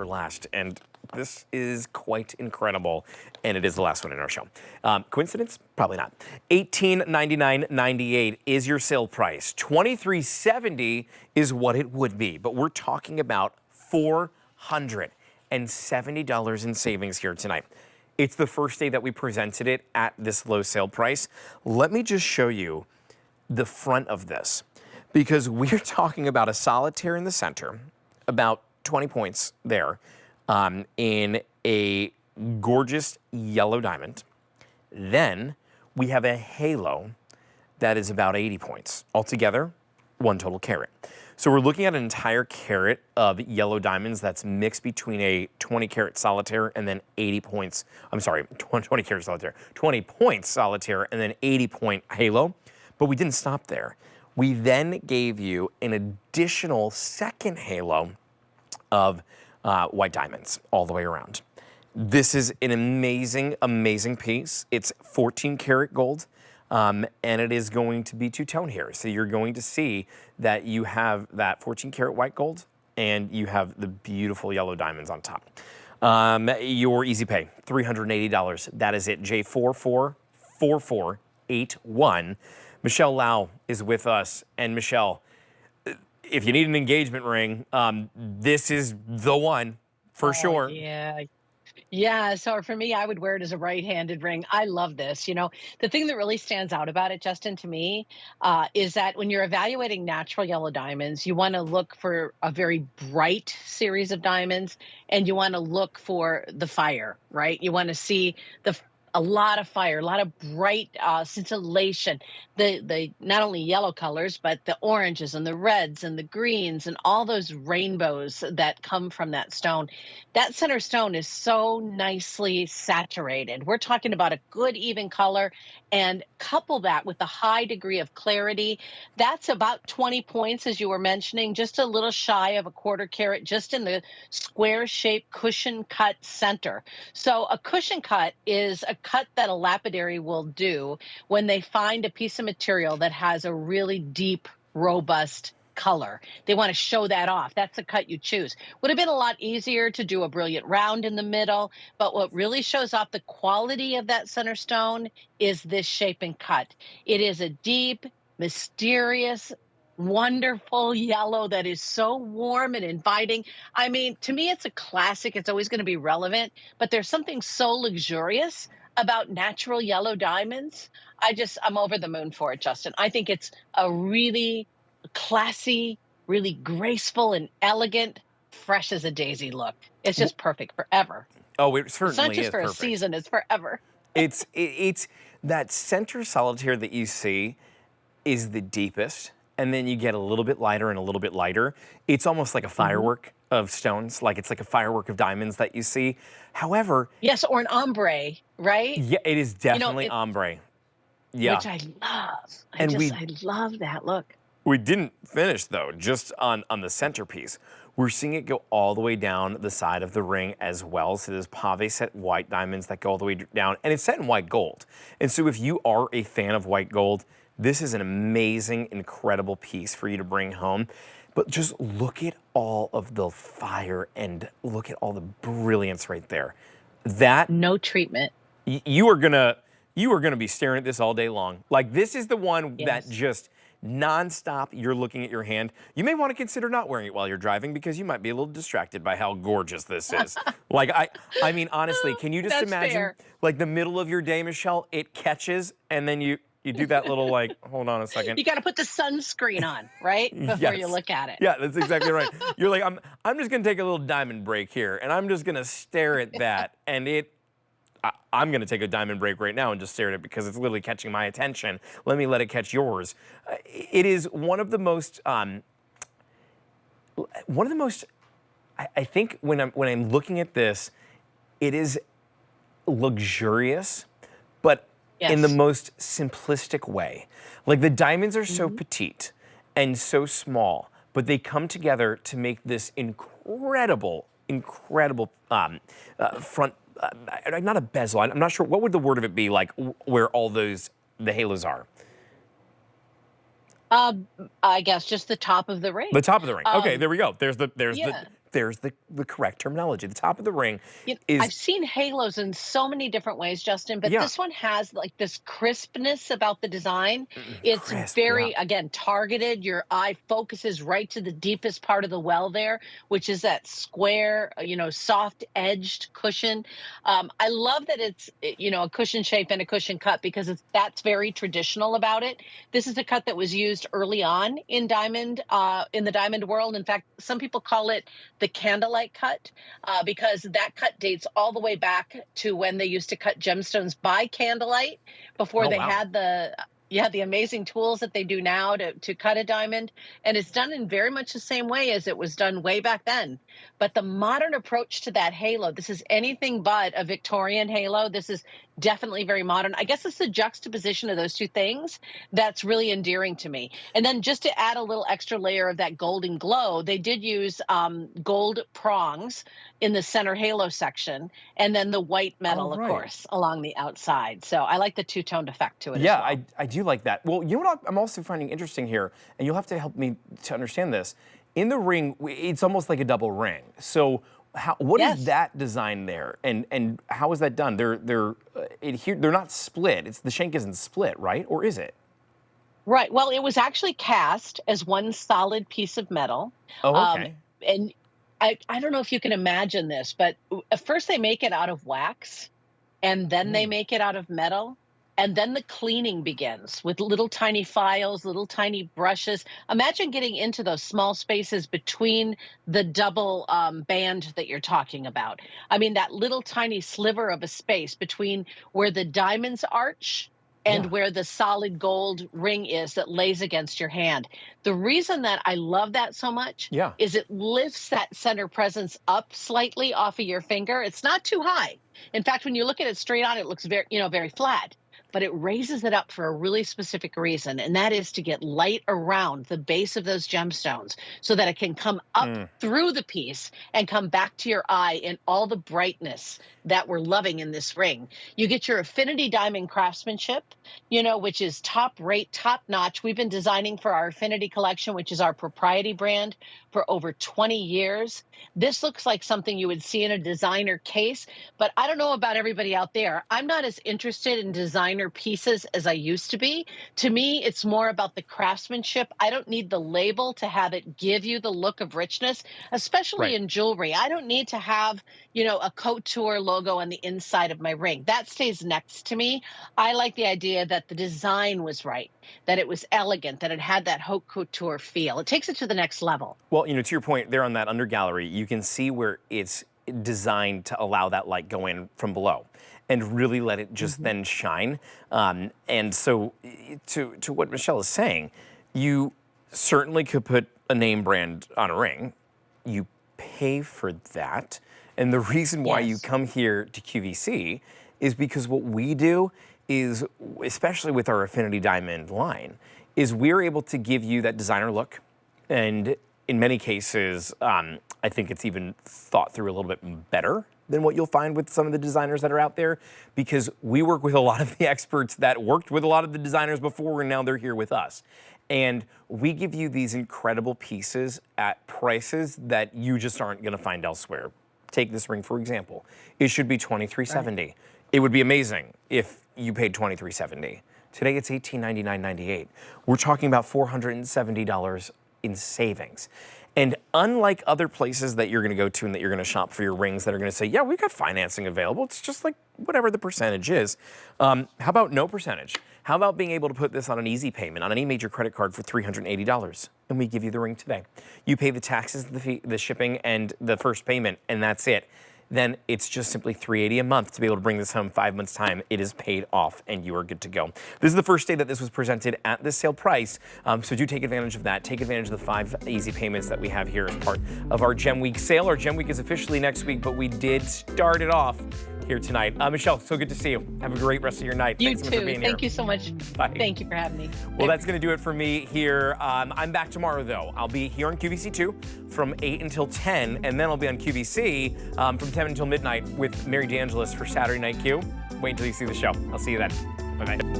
last, and this is quite incredible, and it is the last one in our show. Coincidence? Probably not. $1899.98 is your sale price. $23.70 is what it would be, but we're talking about $470 in savings here tonight. It's the first day that we presented it at this low sale price. Let me just show you the front of this, because we're talking about a solitaire in the center, about 20 points there, in a gorgeous yellow diamond. Then we have a halo that is about 80 points. Altogether, 1 total carat. So we're looking at an entire carat of yellow diamonds that's mixed between a 20 carat solitaire and then 80 points. I'm sorry, 20 carat solitaire, 20 points solitaire and then 80 point halo. But we didn't stop there. We then gave you an additional second halo of white diamonds all the way around. This is an amazing, amazing piece. It's 14 karat gold, and it is going to be two-tone here. So you're going to see that you have that 14 karat white gold and you have the beautiful yellow diamonds on top. Your easy pay, $380. That is it, J444481. Michelle Lau is with us, and Michelle, if you need an engagement ring, this is the one for sure. Yeah. Yeah. So for me, I would wear it as a right-handed ring. I love this. You know, the thing that really stands out about it, Justin, to me, is that when you're evaluating natural yellow diamonds, you want to look for a very bright series of diamonds, and you want to look for the fire, right? You want to see a lot of fire, a lot of bright scintillation. The not only yellow colors, but the oranges and the reds and the greens and all those rainbows that come from that stone. That center stone is so nicely saturated. We're talking about a good even color, and couple that with a high degree of clarity. That's about 20 points, as you were mentioning, just a little shy of a quarter carat, just in the square shaped cushion cut center. So a cushion cut is a cut that a lapidary will do when they find a piece of material that has a really deep, robust color. They want to show that off. That's the cut you choose. Would have been a lot easier to do a brilliant round in the middle, but what really shows off the quality of that center stone is this shape and cut. It is a deep, mysterious, wonderful yellow that is so warm and inviting. I mean, to me, it's a classic. It's always going to be relevant, but there's something so luxurious about natural yellow diamonds. I'm over the moon for it, Justin. I think it's a really classy, really graceful and elegant, fresh as a daisy look. It's just perfect forever. Oh, it certainly It's not just is for perfect. a season, it's forever. It's that center solitaire that you see is the deepest, and then you get a little bit lighter and a little bit lighter. It's almost like a firework of stones, like it's like a firework of diamonds that you see. However, Yes, or an ombre, right? yeah, it is You know, definitely ombre. Yeah, which I love. and I love that look. we didn't finish though, just on the centerpiece. We're seeing it go all the way down the side of the ring as well. So there's pave set white diamonds that go all the way down, and it's set in white gold. And so if you are a fan of white gold, this is an amazing, incredible piece for you to bring home. But just look at all of the fire and look at all the brilliance right there. That No treatment. you are gonna be staring at this all day long. Like, this is the one that Yes. just nonstop, you're looking at your hand. You may want to consider not wearing it while you're driving, because you might be a little distracted by how gorgeous this is. Like, I mean, honestly, can you just That's imagine, fair. like, the middle of your day, Michelle, it catches, and then you do that little, like, hold on a second. You got to put the sunscreen on, right? Before you Yes. look at it. Yeah, that's exactly right. You're like, I'm just gonna take a little diamond break here, and I'm just gonna stare at that, and I'm gonna take a diamond break right now and just stare at it because it's literally catching my attention. Let me let it catch yours. It is one of the most, I think when I'm looking at this, it is luxurious, but in the Yes. most simplistic way. Like, the diamonds are so petite and so small, but they come together to make this incredible front, not a bezel, I'm not sure, what would the word of it be, like, where all the halos are? I guess just the top of the ring. The top of the ring. Okay, Um, there we go. There's yeah. there's the correct terminology. The top of the ring I've is, seen halos in so many different ways, Justin, but yeah, this one has like this crispness about the design. It's crisp, yeah. very, again, targeted. Your eye focuses right to the deepest part of the well there, which is that square, soft edged cushion. I love that it's, a cushion shape and a cushion cut because that's very traditional about it. This is a cut that was used early on in in the diamond world. In fact, some people call it the candlelight cut because that cut dates all the way back to when they used to cut gemstones by candlelight before Oh, they wow. had the amazing tools that they do now to cut a diamond. And it's done in very much the same way as it was done way back then. But the modern approach to that halo, this is anything but a Victorian halo. This is definitely very modern. I guess it's the juxtaposition of those two things that's really endearing to me. And then just to add a little extra layer of that golden glow, they did use gold prongs in the center halo section, and then the white Oh, metal, of right. course, along the outside. So I like the two-toned effect to it as Yeah, well. I do like that. Well, you know what I'm also finding interesting here, and you'll have to help me to understand this. In the ring, it's almost like a double ring. So, what is Yes. that design there, and how is that done? They're not split. The shank isn't split, right? Or is it? Right. Well, it was actually cast as one solid piece of metal. Oh, Um, okay. and I don't know if you can imagine this, but at first they make it out of wax, and then they Mm. make it out of metal. And then the cleaning begins with little tiny files, little tiny brushes. Imagine getting into those small spaces between the double band that you're talking about. I mean, that little tiny sliver of a space between where the diamonds arch and Yeah. where the solid gold ring is that lays against your hand. The reason that I love that so much Yeah. is it lifts that center presence up slightly off of your finger. It's not too high. In fact, when you look at it straight on, it looks very flat, but it raises it up for a really specific reason, and that is to get light around the base of those gemstones so that it can come up Mm. through the piece and come back to your eye in all the brightness that we're loving in this ring. You get your Affinity Diamond craftsmanship, which is top rate, top notch. We've been designing for our Affinity collection, which is our propriety brand, for over 20 years. This looks like something you would see in a designer case, but I don't know about everybody out there. I'm not as interested in designer pieces as I used to be. To me, it's more about the craftsmanship. I don't need the label to have it give you the look of richness, especially Right. in jewelry. I don't need to have, a couture logo on the inside of my ring. That stays next to me. I like the idea that the design was right, that it was elegant, that it had that haute couture feel. It takes it to the next level. Well, to your point there on that under gallery, you can see where it's designed to allow that light go in from below and really let it just Mhm. then shine. And so, to what Michelle is saying, you certainly could put a name brand on a ring. You pay for that. And the reason why you Yes. come here to QVC is because what we do is, especially with our Affinity Diamond line, is we're able to give you that designer look. And in many cases, I think it's even thought through a little bit better than what you'll find with some of the designers that are out there, because we work with a lot of the experts that worked with a lot of the designers before, and now they're here with us. And we give you these incredible pieces at prices that you just aren't going to find elsewhere. Take this ring, for example. It should be $23.70. It would be amazing if you paid $23.70. Today, it's $1899.98. We're talking about $470 in savings. And unlike other places that you're going to go to and that you're going to shop for your rings that are going to say, yeah, we've got financing available, it's just like whatever the percentage is. How about no percentage? How about being able to put this on an easy payment on any major credit card for $380, and we give you the ring today? You pay the taxes, the fee, the shipping, and the first payment, and that's it. Then it's just simply $380 a month to be able to bring this home 5 months' time. It is paid off, and you are good to go. This is the first day that this was presented at this sale price, so do take advantage of that. Take advantage of the 5 easy payments that we have here as part of our Gem Week sale. Our Gem Week is officially next week, but we did start it off here tonight. Michelle, so good to see you. Have a great rest of your night. You Thanks so much for too. being here. Thank you so much. Bye. Thank you for having me. Well, that's going to do it for me here. I'm back tomorrow, though. I'll be here on QVC2 from 8 until 10, and then I'll be on QVC from 10 until midnight with Mary DeAngelis for Saturday Night Q. Wait until you see the show. I'll see you then. Bye-bye.